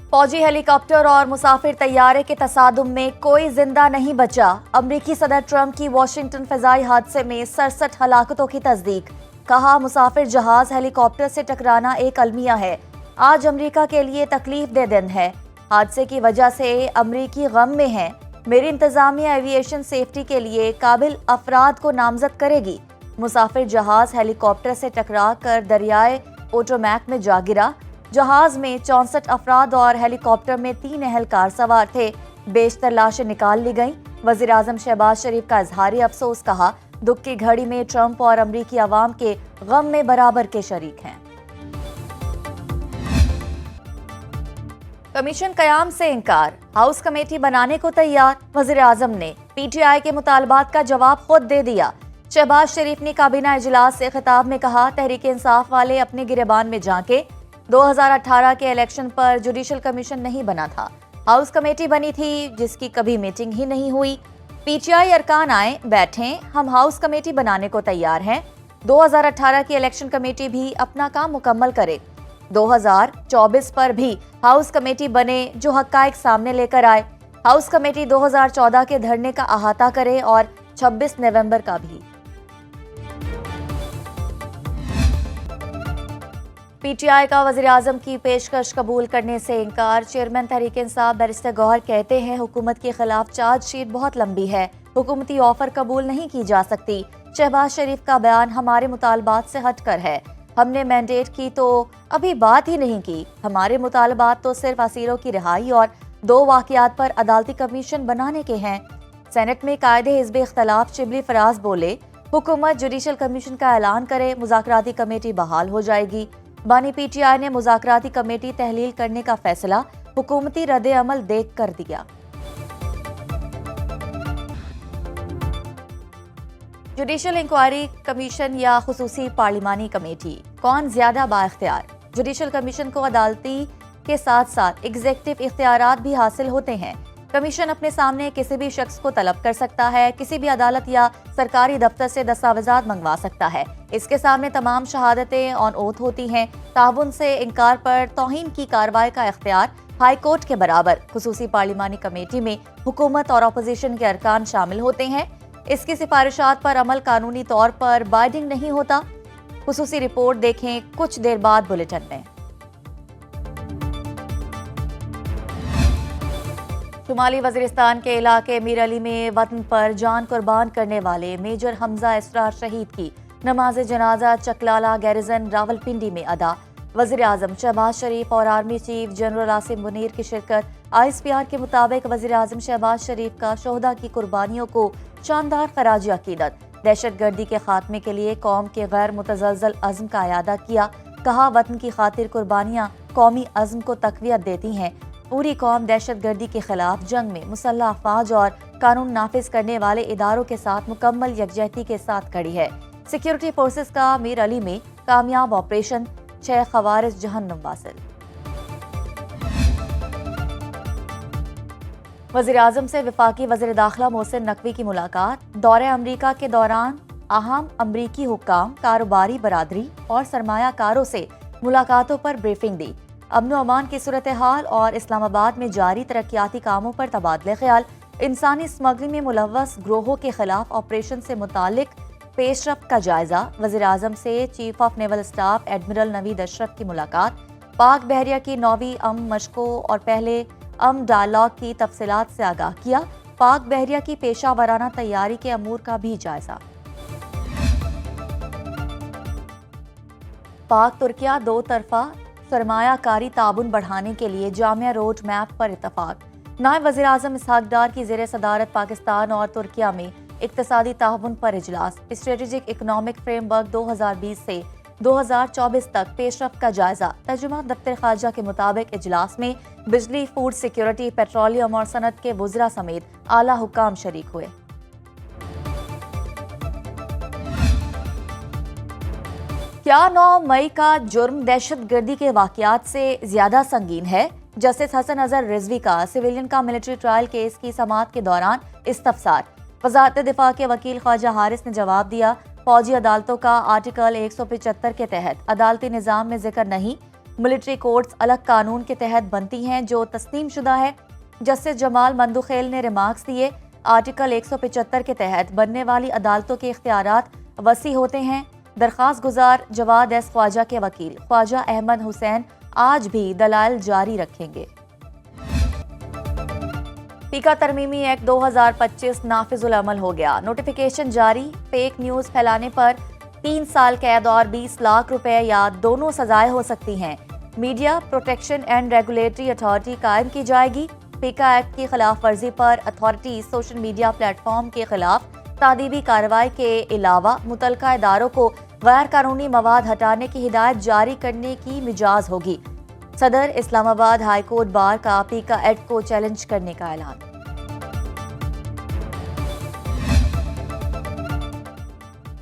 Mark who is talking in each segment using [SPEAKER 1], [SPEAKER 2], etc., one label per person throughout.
[SPEAKER 1] फौजी हेलीकॉप्टर और मुसाफिर तैयारे के तसादुम में कोई जिंदा नहीं बचा। अमरीकी सदर ट्रंप की वाशिंगटन फिजाई हादसे में 67 हलाकतों की तस्दीक। कहा, मुसाफिर जहाज हेलीकॉप्टर से टकराना एक अलमिया है। आज अमरीका के लिए तकलीफ दे दिन है। हादसे की वजह से अमरीकी गम में है। मेरी इंतजामिया एविएशन सेफ्टी के लिए काबिल अफराद को नामजद करेगी। मुसाफिर जहाज हेलीकॉप्टर से टकरा कर दरियाए पोटोमैक में जा गिरा। जहाज में 64 अफराद और हेलीकॉप्टर में 3 एहलकार सवार थे। बेशतर लाशें निकाल ली गईं। वजीर आजम शहबाज शरीफ का इजहारी अफसोस। कहा, दुख की घड़ी में ट्रंप और अमरीकी अवाम के गम में बराबर के शरीक हैं। कमीशन कयाम से इनकार, हाउस कमेटी बनाने को तैयार। वजीर आजम ने पीटीआई के मुतालबात का जवाब खुद दे दिया। शहबाज शरीफ ने काबीना इजलास से खिताब में कहा, तहरीक इंसाफ वाले अपने गिरेबान में झांके। 2018 के इलेक्शन पर जुडिशल कमीशन नहीं बना था, हाउस कमेटी बनी थी जिसकी कभी मीटिंग ही नहीं हुई। पीटीआई अरकान आए बैठें, हम हाउस कमेटी बनाने को तैयार हैं। 2018 की इलेक्शन कमेटी भी अपना काम मुकम्मल करे। 2024 पर भी हाउस कमेटी बने जो हक्काइक सामने लेकर आए। हाउस कमेटी 2014 के धरने का अहाता करे और 26 नवंबर का भी। पीटीआई का वजीर आजम की पेशकश कबूल करने से इनकार। चेयरमैन तहरीक इंसाफ बैरिस्टर गौहर कहते हैं, हुकूमत के खिलाफ चार्जशीट बहुत लंबी है, हुकूमती ऑफर कबूल नहीं की जा सकती। शहबाज शरीफ का बयान हमारे मुतालबात से हटकर है। हमने मैंडेट की तो अभी बात ही नहीं की। हमारे मुतालबात तो सिर्फ असीरों की रिहाई और 2 वाकयात पर अदालती कमीशन बनाने के हैं। सेनेट में कायदे हिज़्ब इख्तलाफ शिबली फराज बोले, हुकूमत जुडिशल कमीशन का ऐलान करे, मुज़ाकराती कमेटी बहाल हो जाएगी। बानी पीटीआई ने मुज़ाकराती कमेटी तहलील करने का फैसला हुकूमती रद्द अमल देख कर दिया। जुडिशल इंक्वायरी कमीशन या खुसूसी पार्लिमानी कमेटी, कौन ज्यादा बाइख्तियार? जुडिशल कमीशन को अदालती के साथ साथ एग्जेक्टिव इख्तियारात भी हासिल होते हैं। कमीशन अपने सामने किसी भी शख्स को तलब कर सकता है, किसी भी अदालत या सरकारी दफ्तर से दस्तावेजात मंगवा सकता है। इसके सामने तमाम शहादतें ऑन ओथ होती हैं। ताउन से इनकार पर तौहीन की कार्रवाई का इख्तियार हाई कोर्ट के बराबर। खुसूसी पार्लिमानी कमेटी में हुकूमत और अपोजिशन के अरकान शामिल होते हैं। इसकी सिफारिशात पर अमल कानूनी तौर पर बाइंडिंग नहीं होता। खुसूसी रिपोर्ट देखें कुछ देर बाद बुलेटिन में। शुमाली वजीरिस्तान के इलाके मीर अली में वतन पर जान कुर्बान करने वाले मेजर हमजा इसरार शहीद की नमाज जनाजा चकलाला गैरिजन रावलपिंडी में अदा। वजीर आजम शहबाज शरीफ और army chief general Asim Munir की शिरकत। ISPR के मुताबिक वजीर आजम शहबाज शरीफ का शोहदा की कुर्बानियों को शानदार खराज अकीदत। दहशत गर्दी के खात्मे के लिए कौम के गैर मुतज़लज़ल अज़्म का अयादा किया। कहा, वतन की खातिर कुर्बानियाँ कौमी अज़्म को तक़वियत देती हैं। पूरी कौम दहशत गर्दी के खिलाफ जंग में मुसल्लह अफवाज और कानून नाफिज करने वाले इदारों के साथ मुकम्मल यकजहती के साथ खड़ी है। सिक्योरिटी फोर्सेस का मीर अली में कामयाब ऑपरेशन, 6 खवारिज जहन्नुम वासिल। वज़ीर आज़म से वफाकी वज़ीर दाखिला मोहसिन नकवी की मुलाकात। दौरे अमरीका के दौरान अहम अमरीकी हुक्काम, कारोबारी बरादरी और सरमायाकारों से मुलाकातों पर ब्रीफिंग दी। अमन अमान की सूरत हाल और इस्लामाबाद में जारी तरक्याती कामों पर तबादले ख्याल। इंसानी स्मगलिंग में मुलव्वस ग्रोहों के खिलाफ ऑपरेशन से मुतालिक पेशरफ्त का जायजा। वज़ीर आज़म से chief of naval staff admiral Naveed Ashraf की मुलाकात। पाक बहरिया की 9वीं मशकों और पहले डायलॉग की तफसीलात से आगाह किया। पाक बहरिया की पेशा वराना तैयारी के अमूर का भी जायजा। पाक तुर्किया दो तरफा सरमायाकारी ताबुन बढ़ाने के लिए जामिया रोड मैप पर इत्तफाक। नायब वज़ीर आज़म इसहाक डार की ज़ेर सदारत पाकिस्तान और तुर्किया में इक्तिसादी ताबुन पर इजलास। स्ट्रेटेजिक इकनॉमिक फ्रेमवर्क 2020 से 2024 तक पेशरफ्त का जायजा। तर्जुमा दफ्तर खारजा के मुताबिक इजलास में बिजली, फूड सिक्योरिटी, पेट्रोलियम और सनत के वुज़रा समेत आला हुक्काम शरीक हुए। क्या 9 मई का जुर्म दहशत गर्दी के वाकयात से ज्यादा संगीन है? जस्टिस हसन अजहर रिजवी का सिविलियन का मिलिट्री ट्रायल केस की समाअत के दौरान इस्तफसार। वज़ारत दिफा के वकील ख्वाजा हारिस ने जवाब दिया, फौजी अदालतों का आर्टिकल 175 के तहत अदालती निज़ाम में जिक्र नहीं। ملٹری کورٹس الگ قانون کے تحت بنتی ہیں جو تسلیم شدہ ہے۔ جسٹس جمال مندوخیل نے ریمارکس دیے، آرٹیکل 175 کے تحت بننے والی عدالتوں کے اختیارات وسیع ہوتے ہیں۔ درخواست گزار جواد ایس خواجہ کے وکیل خواجہ احمد حسین آج بھی دلائل جاری رکھیں گے۔ پیکا ترمیمی ایکٹ 2025 نافذ العمل ہو گیا، نوٹیفیکیشن جاری۔ فیک نیوز پھیلانے پر 3 سال قید اور 20 لاکھ روپے یا دونوں سزائیں ہو سکتی ہیں۔ Media protection and regulatory authority قائم کی جائے گی۔ پیکا ایکٹ کی خلاف ورزی پر authority social media platform کے خلاف تعدیبی کارروائی کے علاوہ متعلقہ اداروں کو غیر قانونی مواد ہٹانے کی ہدایت جاری کرنے کی مجاز ہوگی۔ صدر اسلام آباد ہائی کورٹ بار کا پیکا ایکٹ کو چیلنج کرنے کا اعلان۔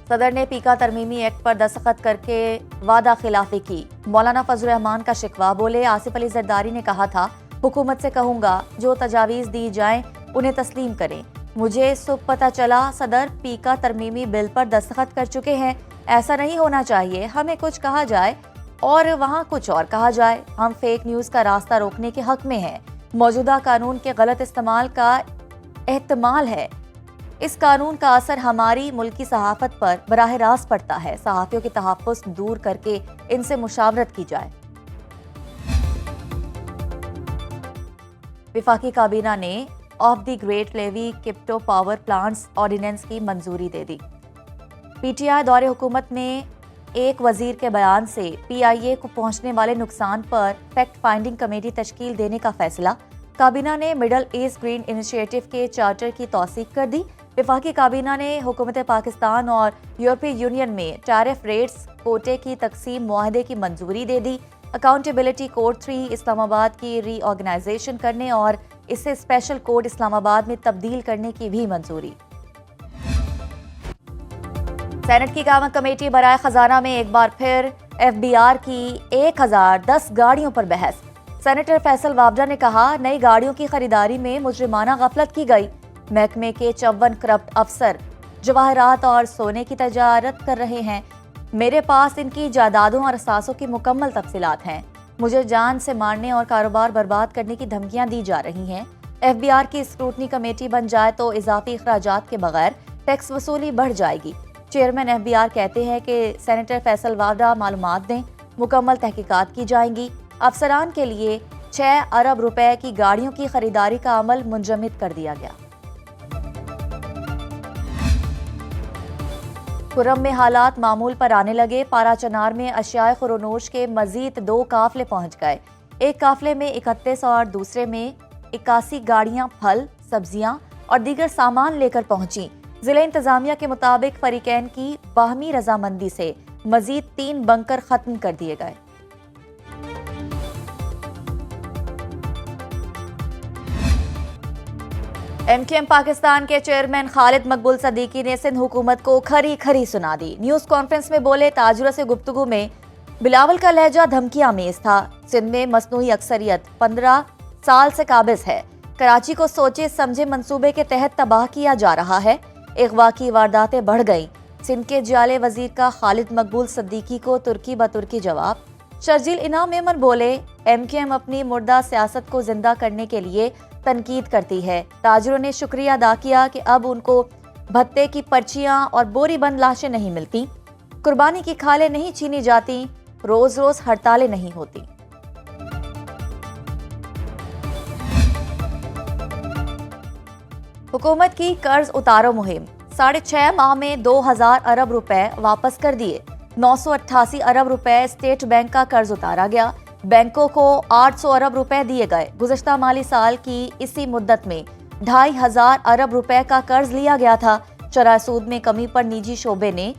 [SPEAKER 1] صدر نے پیکا ترمیمی ایکٹ پر دستخط کر کے وعدہ خلافی کی۔ مولانا فضل الرحمان کا شکوہ، بولے آصف علی زرداری نے کہا تھا حکومت سے کہوں گا جو تجاویز دی جائیں انہیں تسلیم کریں۔ مجھے صبح پتہ چلا صدر پیکا ترمیمی بل پر دستخط کر چکے ہیں۔ ایسا نہیں ہونا چاہیے، ہمیں کچھ کہا جائے اور وہاں کچھ اور کہا جائے۔ ہم فیک نیوز کا راستہ روکنے کے حق میں ہیں۔ موجودہ قانون کے غلط استعمال کا احتمال ہے۔ اس قانون کا اثر ہماری ملکی صحافت پر براہ راست پڑتا ہے۔ صحافیوں کے تحفظ دور کر کے ان سے مشاورت کی جائے۔ وفاقی کابینہ نے of the great levy crypto power plants ordinance کی منظوری دے دی۔ پی ٹی آئی دور حکومت میں ایک وزیر کے بیان سے پی آئی اے کو پہنچنے والے نقصان پر فیکٹ فائنڈنگ کمیٹی تشکیل دینے کا فیصلہ۔ کابینہ نے مڈل ایسٹ گرین انیشیٹو کے چارٹر کی توثیق کر دی۔ وفاقی کابینہ نے حکومت پاکستان اور یورپی یونین میں ٹیرف ریٹس کوٹے کی تقسیم معاہدے کی منظوری دے دی۔ اکاؤنٹیبلٹی کوڈ 3 اسلام آباد کی ری آرگنائزیشن کرنے اور اسے اسپیشل کوڈ اسلام آباد میں تبدیل کرنے کی بھی منظوری۔ سینٹ کی قیام کمیٹی برائے خزانہ میں ایک بار پھر ایف بی آر کی 1010 گاڑیوں پر بحث۔ سینیٹر فیصل وابڈا نے کہا نئی گاڑیوں کی خریداری میں مجرمانہ غفلت کی گئی۔ محکمے کے 54 کرپٹ افسر جواہرات اور سونے کی تجارت کر رہے ہیں۔ میرے پاس ان کی جائیدادوں اور اثاثوں کی مکمل تفصیلات ہیں۔ مجھے جان سے مارنے اور کاروبار برباد کرنے کی دھمکیاں دی جا رہی ہیں۔ ایف بی آر کی اسکروٹنی کمیٹی بن جائے تو اضافی اخراجات کے بغیر ٹیکس وصولی بڑھ جائے گی۔ چیئرمین ایف بی آر کہتے ہیں کہ سینیٹر فیصل وابڈا معلومات دیں، مکمل تحقیقات کی جائیں گی۔ افسران کے لیے 6 ارب روپے کی گاڑیوں کی خریداری کا عمل منجمد کر دیا گیا۔ کرم میں حالات معمول پر آنے لگے۔ پارا چنار میں اشیاء خورونوش کے مزید 2 قافلے پہنچ گئے۔ ایک قافلے میں 31 اور دوسرے میں 81 گاڑیاں پھل، سبزیاں اور دیگر سامان لے کر پہنچیں۔ ضلع انتظامیہ کے مطابق فریقین کی باہمی رضامندی سے مزید 3 بنکر ختم کر دیے گئے۔ ایم کیو ایم پاکستان کے چیئرمین خالد مقبول صدیقی نے سندھ حکومت کو کھری کھری سنا دی۔ نیوز کانفرنس میں بولے تاجروں سے گفتگو میں بلاول کا لہجہ دھمکی آمیز تھا۔ سندھ میں مصنوعی اکثریت 15 سال سے قابض ہے۔ کراچی کو سوچے سمجھے منصوبے کے تحت تباہ کیا جا رہا ہے۔ اغوا کی وارداتیں بڑھ گئیں۔ سندھ کے جالے وزیر کا خالد مقبول صدیقی کو ترکی بترکی جواب۔ شرجیل انعام میمن بولے ایم کیو ایم اپنی مردہ سیاست کو زندہ کرنے کے لیے تنقید کرتی ہے۔ تاجروں نے شکریہ ادا کیا کہ اب ان کو بھتے کی پرچیاں اور بوری بند لاشیں نہیں ملتی، قربانی کی کھالیں نہیں چھینی جاتی، روز روز ہڑتالیں نہیں ہوتی۔ حکومت کی قرض اتارو مہم 6.5 ماہ میں 2000 ارب روپے واپس کر دیے۔ 988 ارب روپے اسٹیٹ بینک کا قرض اتارا گیا۔ بینکوں کو 800 ارب روپے دیے گئے۔ گزشتہ مالی سال کی اسی مدت میں 2500 ارب روپے کا قرض لیا گیا تھا۔ شرح سود میں کمی پر نجی شعبے نے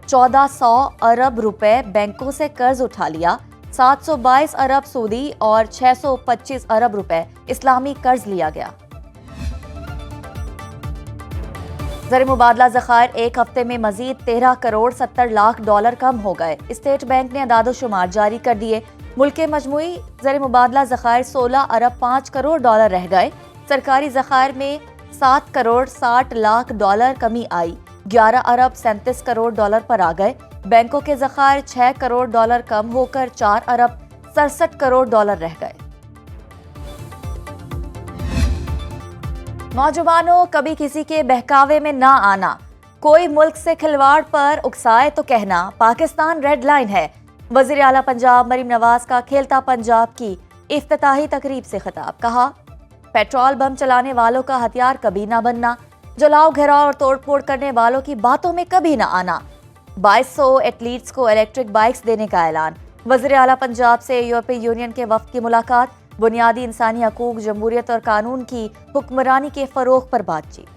[SPEAKER 1] 1400 ارب روپے بینکوں سے قرض اٹھا لیا۔ 722 ارب سودی اور 625 ارب روپے اسلامی قرض لیا گیا۔ زر مبادلہ ذخائر ایک ہفتے میں مزید 13 کروڑ 70 لاکھ ڈالر کم ہو گئے۔ اسٹیٹ بینک نے اعداد و شمار جاری کر دیے۔ ملک کے مجموعی زر مبادلہ ذخائر 16 ارب 5 کروڑ ڈالر رہ گئے۔ سرکاری ذخائر میں 7 کروڑ 60 لاکھ ڈالر کمی آئی، 11 ارب 37 کروڑ ڈالر پر آ گئے۔ بینکوں کے ذخائر 6 کروڑ ڈالر کم ہو کر 4 ارب 67 करोड़ डॉलर रह गए। नौजवानों, कभी किसी के बहकावे में ना आना, कोई मुल्क से खिलवाड़ पर उकसाए तो कहना पाकिस्तान रेड लाइन है। वज़ीर आला पंजाब मरीम नवाज का खेलता पंजाब की इफ्तिताही तकरीब से खिताब। कहा, पेट्रोल बम चलाने वालों का हथियार कभी ना बनना, जलाओ घेराव और तोड़फोड़ करने वालों की बातों में कभी ना आना। 2200 एथलीट्स को इलेक्ट्रिक बाइक्स देने का ऐलान। वज़ीर आला पंजाब से यूरोपीय यूनियन के वफ़द की मुलाकात। बुनियादी इंसानी हकूक, जमहूरियत और कानून की हुक्मरानी के फरोग पर बातचीत।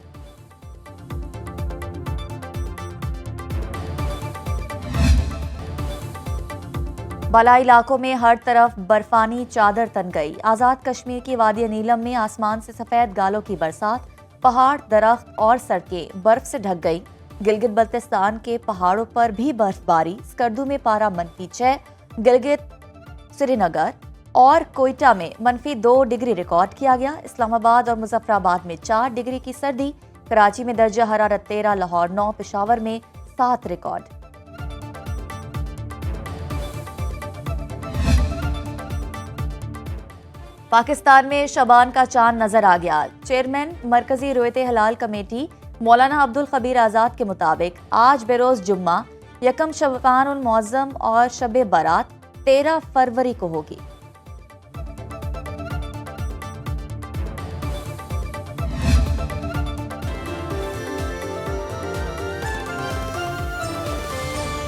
[SPEAKER 1] बालाई इलाकों में हर तरफ बर्फानी चादर तन गई। आज़ाद कश्मीर की वादी नीलम में आसमान से सफेद गालों की बरसात, पहाड़, दरख्त और सड़कें बर्फ से ढक गई। गिलगित बल्तिस्तान के पहाड़ों पर भी बर्फबारी। स्कर्दू में पारा -6, गिलगित, श्रीनगर और कोयटा में -2 डिग्री रिकॉर्ड किया गया। इस्लामाबाद और मुजफ्फराबाद में 4 डिग्री की सर्दी। कराची में दर्जा हरारत 13, लाहौर 9, पेशावर में 7 रिकॉर्ड। पाकिस्तान में शबान का चांद नजर आ गया। चेयरमैन मरकजी रोयते हलाल कमेटी मौलाना अब्दुल खबीर आजाद के मुताबिक आज बेरोज जुम्मा, यकम शबान उल मुअज्जम और शब बारात 13 फरवरी को होगी।